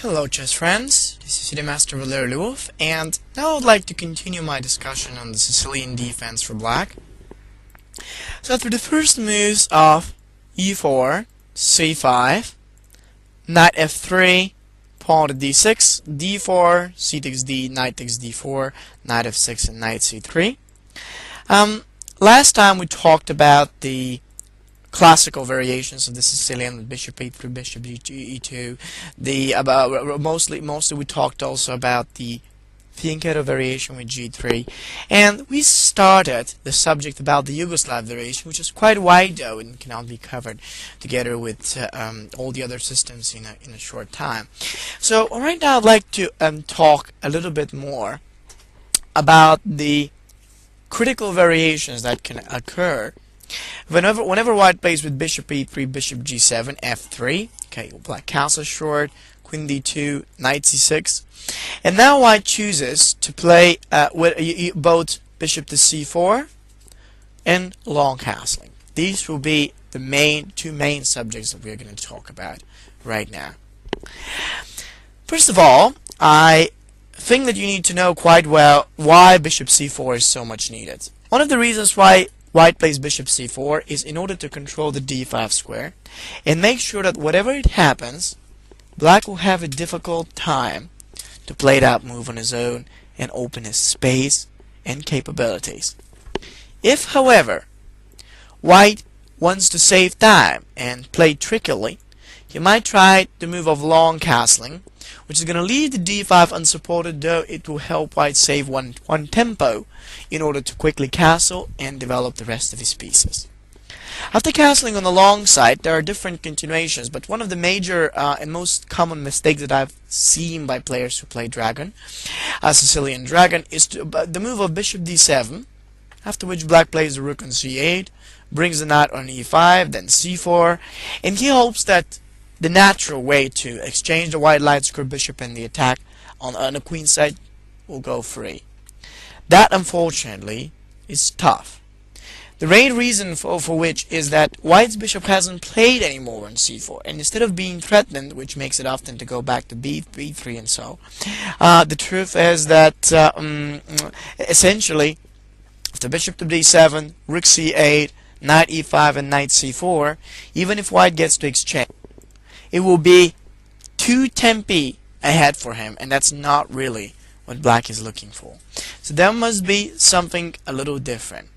Hello chess friends, this is the Master Valeri Lilov, and now I'd like to continue my discussion on the Sicilian defense for black. So after the first moves of e4, c5, knight f3, pawn to d6, d4, c takes d, knight takes d4, knight f6, and knight c3. Last time we talked about the classical variations of the Sicilian with bishop e3, bishop e2. Mostly we talked also about the fianchetto variation with g3, and we started the subject about the Yugoslav variation, which is quite wide though and cannot be covered together with all the other systems in a short time. So right now I'd like to talk a little bit more about the critical variations that can occur whenever white plays with bishop e3, bishop g7, f3, okay, black castles short, queen d2, knight c6, and now white chooses to play with both bishop to c4 and long castling. These will be the two main subjects that we're going to talk about right now. First of all, I think that you need to know quite well why bishop c4 is so much needed. One of the reasons why white plays bishop c4 is in order to control the d5 square and make sure that whatever it happens, black will have a difficult time to play that move on his own and open his space and capabilities. If, however, white wants to save time and play trickily, he might try the move of long castling, which is going to leave the d5 unsupported, though it will help white save one tempo in order to quickly castle and develop the rest of his pieces. After castling on the long side, there are different continuations, but one of the major and most common mistakes that I've seen by players who play Dragon, Sicilian Dragon, is the move of bishop d7, after which black plays the rook on c8, brings the knight on e5, then c4, and he hopes that the natural way to exchange the white light square bishop and the attack on the queen side will go free. That, unfortunately, is tough. The main reason for which is that white's bishop hasn't played anymore on c4, and instead of being threatened, which makes it often to go back to b3 and so, the truth is that essentially, after bishop to d7, rook c8, knight e5, and knight c4, even if white gets to exchange, it will be 2 tempi ahead for him, and that's not really what black is looking for. So there must be something a little different.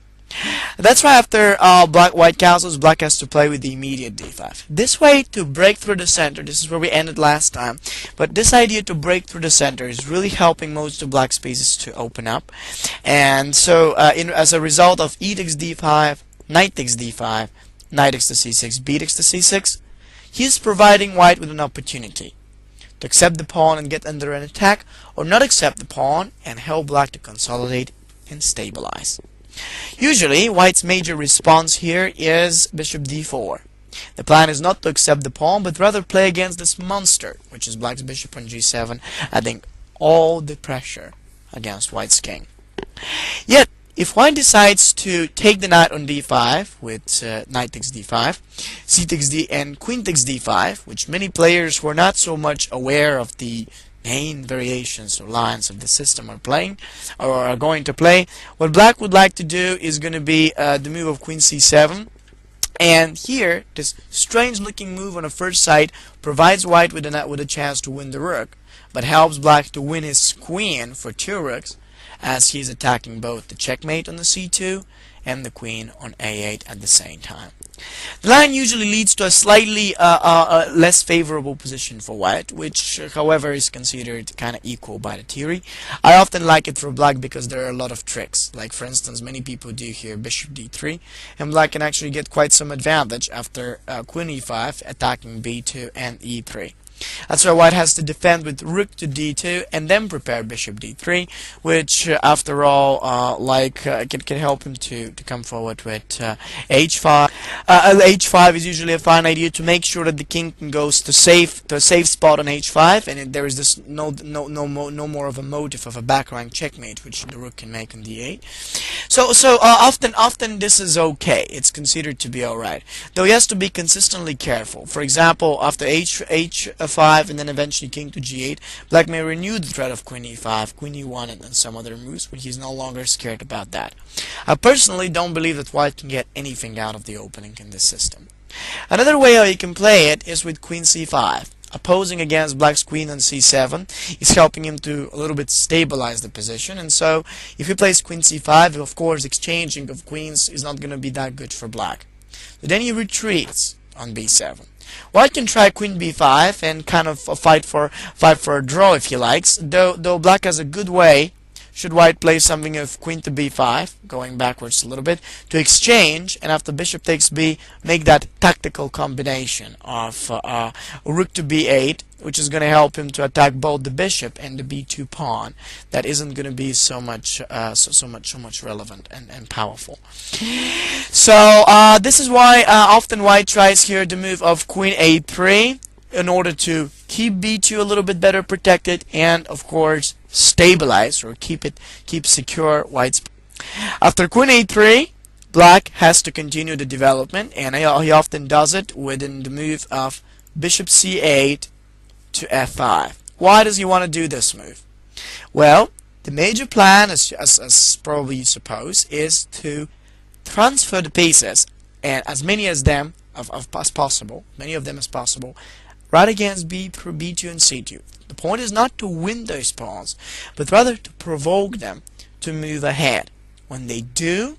That's why after white castles, black has to play with the immediate d5. This way to break through the center, this is where we ended last time, but this idea to break through the center is really helping most of black's pieces to open up. And so as a result of e takes d5, knight takes d5, knight takes to c6, b takes to c6, he is providing white with an opportunity to accept the pawn and get under an attack, or not accept the pawn and help black to consolidate and stabilize. Usually, white's major response here is bishop d4. The plan is not to accept the pawn, but rather play against this monster, which is black's bishop on g7, adding all the pressure against white's king. Yet, if white decides to take the knight on d5 with knight takes d5, c takes d, and queen takes d5, which many players who are not so much aware of the main variations or lines of the system are playing or are going to play, what black would like to do is going to be the move of queen c7. And here, this strange looking move on the first sight provides white with a chance to win the rook, but helps black to win his queen for 2 rooks, as he's attacking both the checkmate on the c2 and the queen on a8 at the same time. The line usually leads to a slightly less favorable position for white, which however is considered kind of equal by the theory. I often like it for black because there are a lot of tricks, like for instance many people do here bishop d3, and black can actually get quite some advantage after queen e5 attacking b2 and e3. That's why white has to defend with rook to d2 and then prepare bishop d3, which after all can help him to come forward with h5. H5 is usually a fine idea to make sure that the king goes to a safe spot on H5, and there is this no more of a motive of a back rank checkmate, which the rook can make on D8. So often this is okay. It's considered to be alright, though he has to be consistently careful. For example, after H5 and then eventually king to G8, black may renew the threat of queen E5, queen E1, and then some other moves, but he's no longer scared about that. I personally don't believe that white can get anything out of the opening in this system. Another way how you can play it is with queen C5. Opposing against black's queen on C7 is helping him to a little bit stabilize the position, and so if he plays queen C5, of course exchanging of queens is not going to be that good for black. But then he retreats on B7. White can try queen B5 and kind of fight for a draw if he likes, though black has a good way. Should white play something of queen to b5, going backwards a little bit, to exchange, and after bishop takes b, make that tactical combination of rook to b8, which is going to help him to attack both the bishop and the b2 pawn. That isn't going to be so much relevant and powerful. So this is why often white tries here the move of queen a3 in order to keep b2 a little bit better protected, and of course stabilize or keep secure white's. After queen a3, black has to continue the development, and he often does it within the move of bishop c8 to f5. Why does he want to do this move? Well, the major plan, as probably you suppose, is to transfer the pieces, and as many of them as possible, right against b2 and c2. The point is not to win those pawns, but rather to provoke them to move ahead. When they do,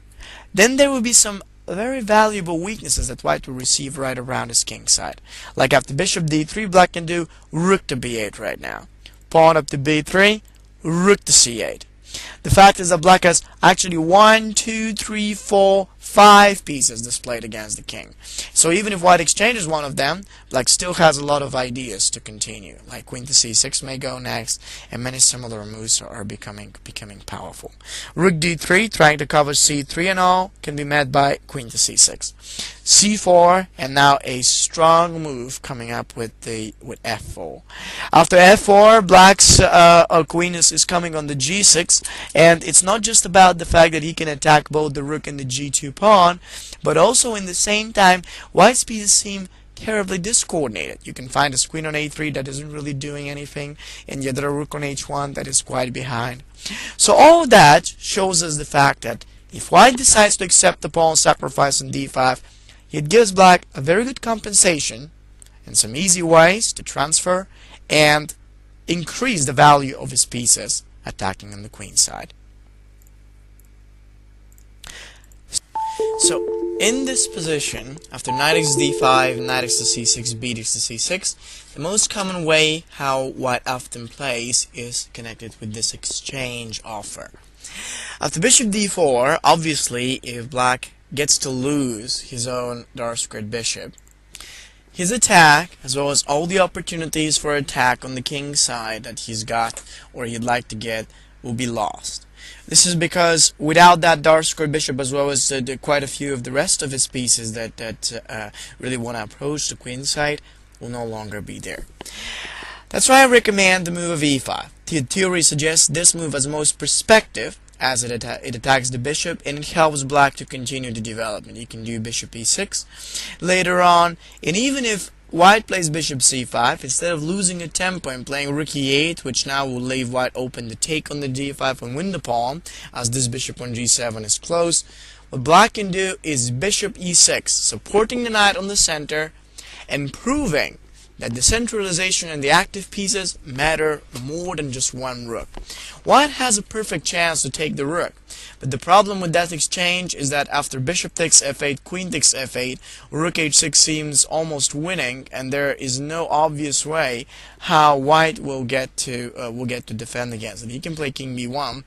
then there will be some very valuable weaknesses that white will receive right around his king side. Like after bishop d3, black can do rook to b8 right now. Pawn up to b3, rook to c8. The fact is that black has actually 1, 2, 3, 4, 5 pieces displayed against the king. So even if white exchanges one of them, black still has a lot of ideas to continue. Like queen to c6 may go next, and many similar moves are becoming powerful. Rook d3, trying to cover c3 and all, can be met by queen to c6. c4, and now a strong move coming up with f4. After f4, black's queen is coming on the g6, and it's not just about the fact that he can attack both the rook and the g2 pawn, but also in the same time white's pieces seem terribly discoordinated. You can find a queen on a3 that isn't really doing anything, and yet there a rook on h1 that is quite behind. So all of that shows us the fact that if white decides to accept the pawn sacrifice on d5, it gives black a very good compensation and some easy ways to transfer and increase the value of his pieces attacking on the queen side. So in this position, after knight x d5, knight x to c6, b x to c6, the most common way how white often plays is connected with this exchange offer. After bishop d4, obviously if black gets to lose his own dark squared bishop, his attack, as well as all the opportunities for attack on the king's side that he's got or he'd like to get, will be lost. This is because without that dark squared bishop, as well as quite a few of the rest of his pieces that really want to approach the queen side, will no longer be there. That's why I recommend the move of e5. The theory suggests this move as most perspective, as it attacks the bishop, and it helps black to continue the development. You can do bishop e6 later on, and even if white plays bishop c5, instead of losing a tempo and playing rook e8, which now will leave white open to take on the d5 and win the pawn, as this bishop on g7 is close, what black can do is bishop e6, supporting the knight on the center and proving that the centralization and the active pieces matter more than just one rook. White has a perfect chance to take the rook, but the problem with that exchange is that after bishop takes f8, queen takes f8, rook h6 seems almost winning, and there is no obvious way how white will get to defend against it. He can play king b1,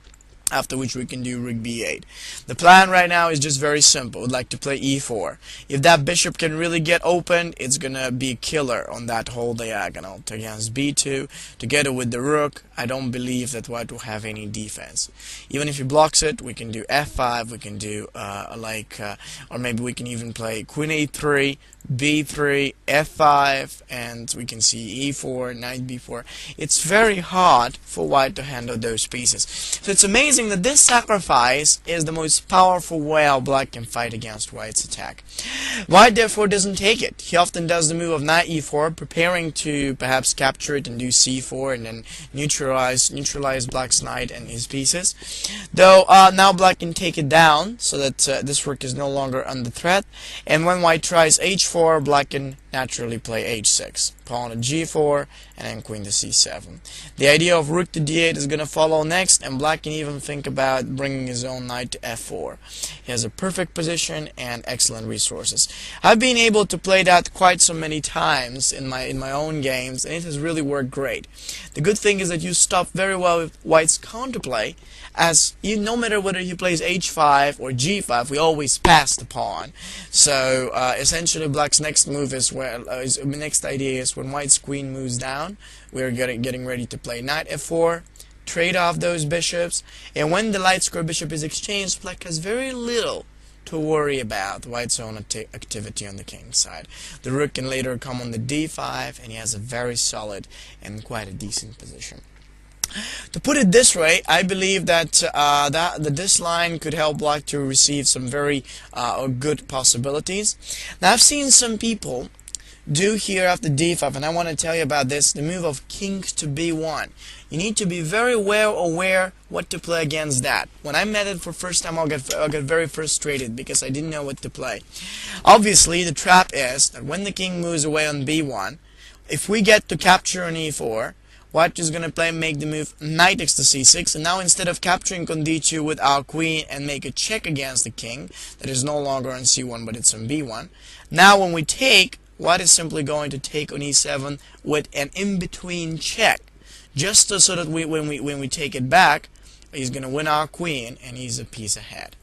after which we can do rook b8. The plan right now is just very simple. We'd like to play e4. If that bishop can really get opened, it's gonna be a killer on that whole diagonal against b2 together with the rook. I don't believe that white will have any defense. Even if he blocks it, we can do f5, we can do or maybe we can even play queen a3, b3, f5, and we can see e4, knight b4. It's very hard for white to handle those pieces. So it's amazing that this sacrifice is the most powerful way how black can fight against white's attack. White therefore doesn't take it. He often does the move of knight e4, preparing to perhaps capture it and do c4 and then neutralize black's knight and his pieces. Though now black can take it down so that this rook is no longer under threat, and when white tries h4, black can naturally play h6, pawn to g4, and then queen to c7. The idea of rook to d8 is going to follow next, and black can even think about bringing his own knight to f4. He has a perfect position and excellent resources. I've been able to play that quite so many times in my own games, and it has really worked great. The good thing is that you stop very well with white's counterplay, as no matter whether he plays h5 or g5, we always pass the pawn. So essentially, black's next move is his next idea is when white's queen moves down, we're getting ready to play knight f4, trade off those bishops, and when the light square bishop is exchanged, black has very little to worry about white's own activity on the king's side. The rook can later come on the d5, and he has a very solid and quite a decent position. To put it this way, I believe that this line could help black to receive some very good possibilities. Now, I've seen some people do here after d5, and I want to tell you about this, the move of king to b1. You need to be very well aware what to play against that. When I met it for first time, I got very frustrated because I didn't know what to play. Obviously, the trap is that when the king moves away on b1, if we get to capture on e4, white is going to make the move knight takes to c6, and now instead of capturing on d2 with our queen and make a check against the king, that is no longer on c1 but it's on b1, now when we take, white is simply going to take on e7 with an in-between check, just so that when we take it back, he's going to win our queen and he's a piece ahead.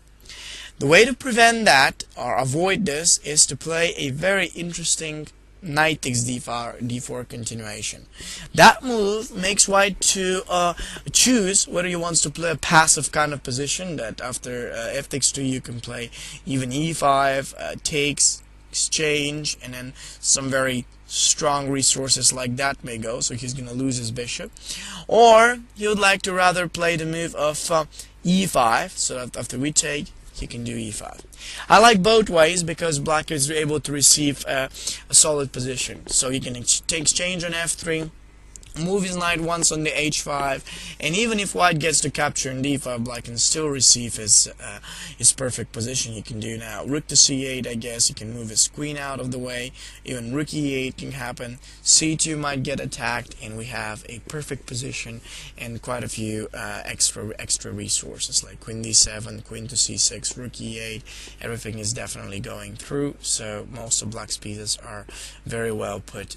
The way to prevent that or avoid this is to play a very interesting knight takes d4 continuation. That move makes white to choose whether he wants to play a passive kind of position, that after f takes 2 you can play even e5, takes, exchange, and then some very strong resources like that may go, so he's going to lose his bishop. Or he would like to rather play the move of e5, so that after we take, he can do e5. I like both ways because black is able to receive a solid position. So he can take exchange on f3, move his knight once on the h5, and even if white gets to capture in d5, black can still receive his perfect position. He can do now rook to c8, I guess. He can move his queen out of the way. Even rook e8 can happen. c2 might get attacked, and we have a perfect position and quite a few extra resources like queen d7, queen to c6, rook e8. Everything is definitely going through, so most of black's pieces are very well put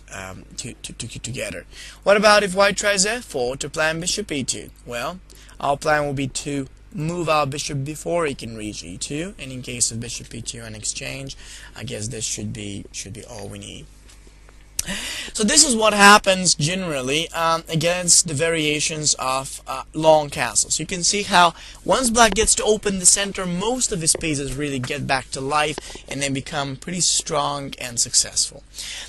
together. What about if white tries f4 to plan bishop e2? Well, our plan will be to move our bishop before he can reach e2, and in case of bishop e2 and exchange, I guess this should be all we need. So this is what happens generally against the variations of long castles. You can see how once black gets to open the center, most of his pieces really get back to life and then become pretty strong and successful.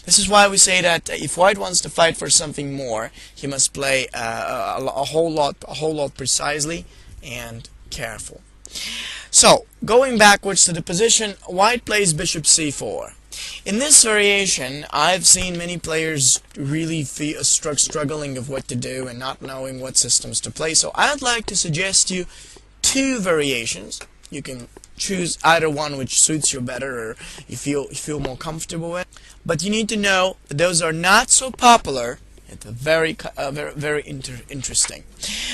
This is why we say that if white wants to fight for something more, he must play a whole lot precisely and careful. So going backwards to the position, white plays bishop c4. In this variation, I've seen many players really struggling of what to do and not knowing what systems to play. So I'd like to suggest you 2 variations. You can choose either one which suits you better or you feel more comfortable with. But you need to know that those are not so popular. It's very interesting.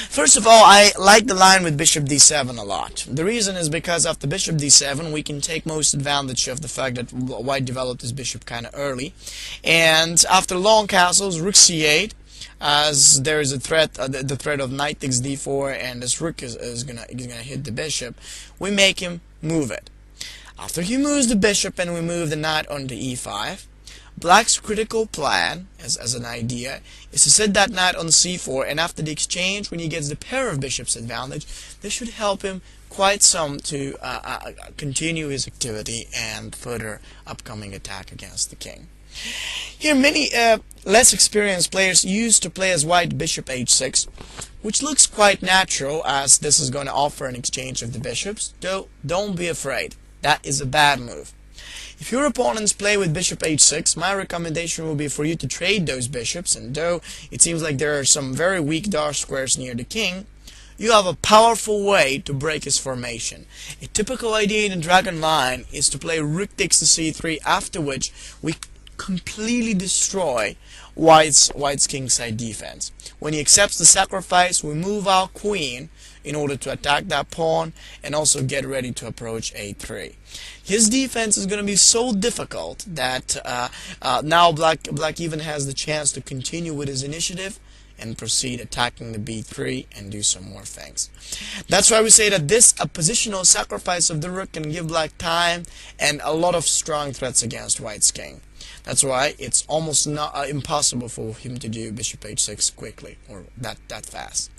First of all, I like the line with bishop d7 a lot. The reason is because after bishop d7, we can take most advantage of the fact that white developed his bishop kind of early. And after long castles, rook c8, as there is a threat, the threat of knight takes d4, and this rook is gonna hit the bishop. We make him move it. After he moves the bishop and we move the knight onto e5, Black's critical plan, as an idea, is to set that knight on c4, and after the exchange, when he gets the pair of bishops advantage, this should help him quite some to continue his activity and further upcoming attack against the king. Here, many less experienced players used to play as white bishop h6, which looks quite natural, as this is going to offer an exchange of the bishops, though don't be afraid. That is a bad move. If your opponents play with bishop h6, my recommendation will be for you to trade those bishops, and though it seems like there are some very weak dark squares near the king, you have a powerful way to break his formation. A typical idea in the Dragon line is to play rook takes to c3, after which we completely destroy White's kingside defense. When he accepts the sacrifice, we move our queen in order to attack that pawn and also get ready to approach a3. His defense is going to be so difficult that now Black even has the chance to continue with his initiative and proceed attacking the b3 and do some more things. That's why we say that this positional sacrifice of the rook can give Black time and a lot of strong threats against White's king. That's why it's almost not impossible for him to do bishop h6 quickly, or that fast.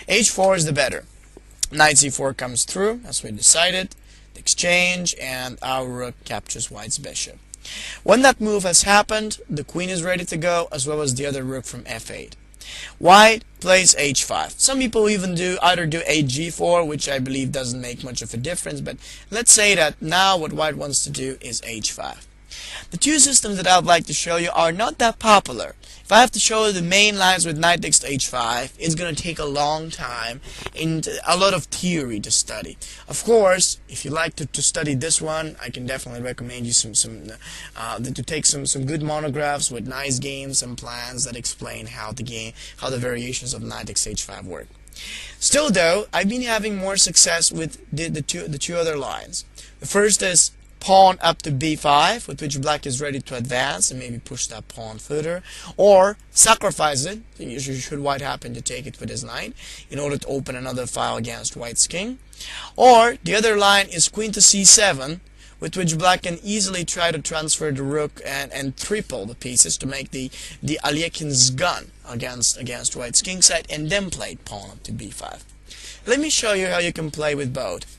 h4 is the better. Knight c4 comes through, as we decided, the exchange, and our rook captures White's bishop. When that move has happened, the queen is ready to go, as well as the other rook from f8. White plays h5. Some people even either do hg4, which I believe doesn't make much of a difference, but let's say that now what White wants to do is h5. The two systems that I would like to show you are not that popular. If I have to show you the main lines with knight takes to h5, it's going to take a long time and a lot of theory to study. Of course, if you like to study this one, I can definitely recommend you to take some good monographs with nice games and plans that explain how the variations of knight takes h5 work. Still though, I've been having more success with the two other lines. The first is pawn up to b5, with which Black is ready to advance and maybe push that pawn further, or sacrifice it, should White happen to take it with his knight, in order to open another file against White's king. Or the other line is queen to c7, with which Black can easily try to transfer the rook and triple the pieces to make the Aliekin's gun against White's kingside, and then play pawn up to b5. Let me show you how you can play with both.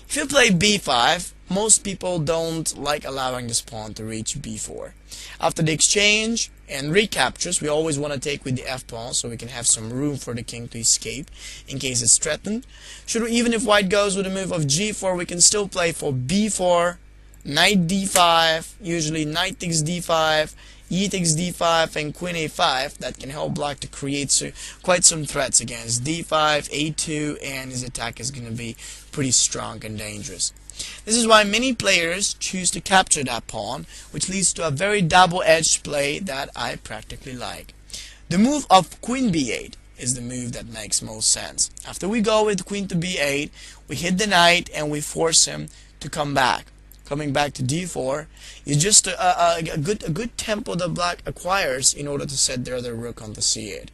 If you play b5, most people don't like allowing this pawn to reach b4. After the exchange and recaptures, we always want to take with the f-pawn so we can have some room for the king to escape in case it's threatened. Even if White goes with a move of g4, we can still play for b4, knight d5, usually knight takes d5, e takes d5, and queen a5. That can help Black to create quite some threats against d5, a2, and his attack is going to be pretty strong and dangerous. This is why many players choose to capture that pawn, which leads to a very double-edged play that I practically like. The move of queen b8 is the move that makes most sense. After we go with queen to b8, we hit the knight and we force him to come back. Coming back to d4 is just a good tempo that Black acquires in order to set the other rook on the c8.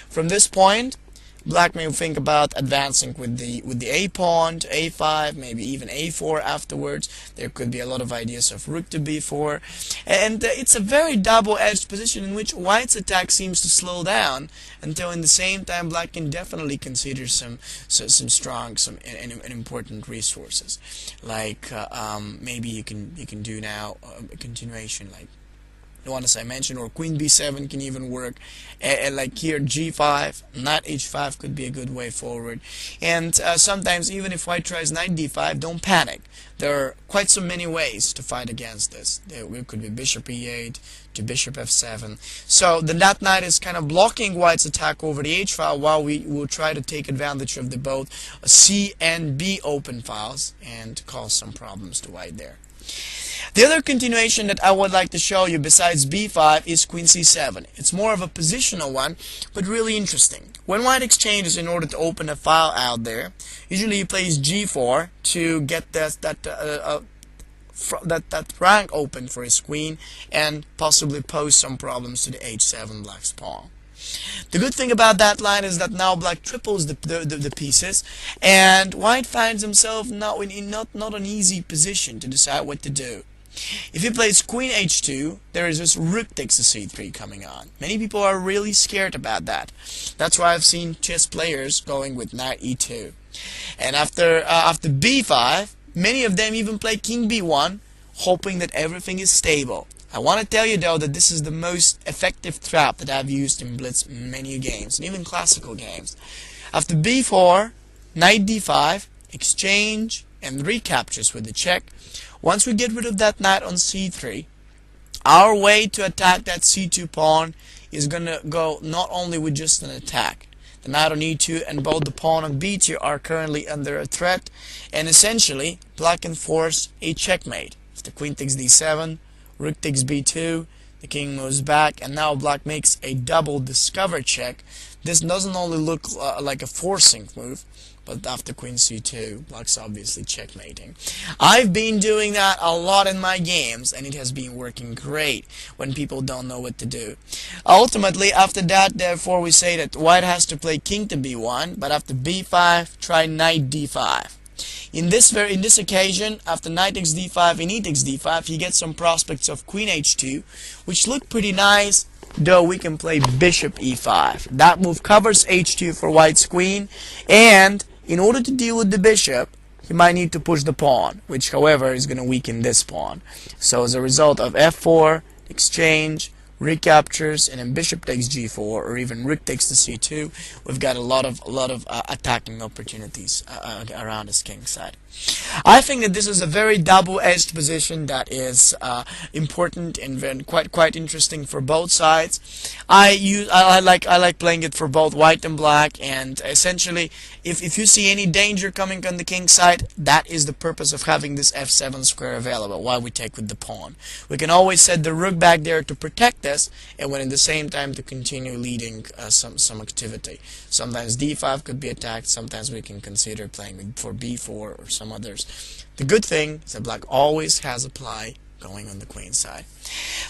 From this point, Black may think about advancing with the a pawn to a5, maybe even a4 afterwards. There could be a lot of ideas of rook to b4, and it's a very double-edged position in which White's attack seems to slow down, until in the same time Black can definitely consider some strong and important resources, like maybe you can do now a continuation like the one as I mentioned, or queen b7 can even work, like here g5, knight h5 could be a good way forward. And sometimes even if White tries knight d5, don't panic. There are quite so many ways to fight against this. There could be bishop e8 to bishop f7. So then that knight is kind of blocking White's attack over the h file, while we will try to take advantage of the both c and b open files and cause some problems to White there. The other continuation that I would like to show you besides b5 is queen c7. It's more of a positional one, but really interesting. When White exchanges in order to open a file out there, usually he plays g4 to get that rank open for his queen and possibly pose some problems to the h7 Black's pawn. The good thing about that line is that now black triples the pieces, and white finds himself not an easy position to decide what to do. If he plays queen h2, there is this rook takes to c3 coming on. Many people are really scared about that. That's why I've seen chess players going with knight e2. And after b5, many of them even play king b1, hoping that everything is stable. I want to tell you though that this is the most effective trap that I've used in blitz menu games, and even classical games. After b4, knight d5, exchange, and recaptures with the check. Once we get rid of that knight on c3, our way to attack that c2 pawn is going to go not only with just an attack. The knight on e2 and both the pawn on b2 are currently under a threat, and essentially black can force a checkmate. If the queen takes d7, rook takes b2, the king moves back, and now black makes a double discover check. This doesn't only look like a forcing move, but after queen c2, black's obviously checkmating. I've been doing that a lot in my games, and it has been working great when people don't know what to do. Ultimately, after that, therefore, we say that white has to play king to b1, but after b5, try knight d5. In this occasion, after knight takes d5 and e takes d5, he gets some prospects of queen h2, which look pretty nice, though we can play bishop e5. That move covers h2 for white's queen, and in order to deal with the bishop, he might need to push the pawn, which however is going to weaken this pawn. So as a result of f4, exchange, recaptures, and then bishop takes g4, or even rook takes to c2, we've got a lot of attacking opportunities around his king side. I think that this is a very double-edged position that is important and very, quite interesting for both sides. I like playing it for both white and black, and essentially if you see any danger coming on the king side, that is the purpose of having this f7 square available while we take with the pawn. We can always set the rook back there to protect us, and when at the same time to continue leading some activity. Sometimes d5 could be attacked, sometimes we can consider playing for b4 or some others. The good thing is that black always has a ply going on the queen side.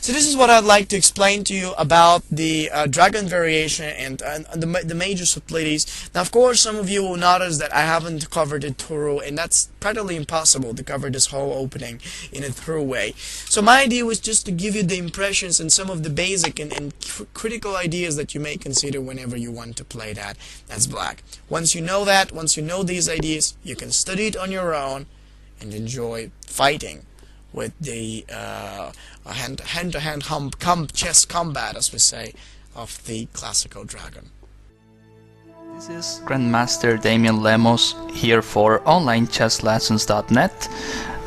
So this is what I'd like to explain to you about the dragon variation and the major subtleties. Now, of course, some of you will notice that I haven't covered it through, and that's practically impossible to cover this whole opening in a thorough way. So my idea was just to give you the impressions and some of the basic and critical ideas that you may consider whenever you want to play that as black. Once you know that, once you know these ideas, you can study it on your own and enjoy fighting with the hand-to-hand chess combat, as we say, of the classical dragon. This is Grandmaster Damian Lemos here for onlinechesslessons.net.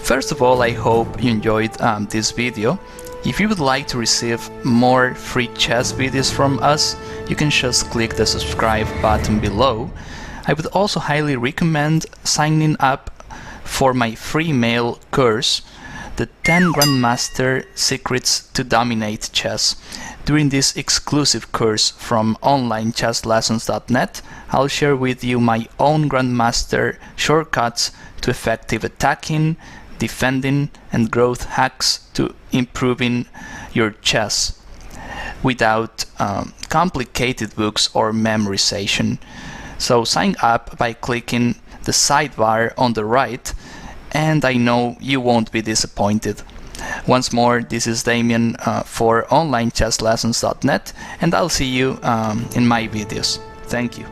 First of all, I hope you enjoyed this video. If you would like to receive more free chess videos from us, you can just click the subscribe button below. I would also highly recommend signing up for my free mail course, the 10 Grandmaster Secrets to Dominate Chess. During this exclusive course from onlinechesslessons.net, I'll share with you my own Grandmaster shortcuts to effective attacking, defending, and growth hacks to improving your chess without complicated books or memorization. So sign up by clicking the sidebar on the right, and I know you won't be disappointed. Once more, this is Damian for onlinechesslessons.net, and I'll see you in my videos. Thank you.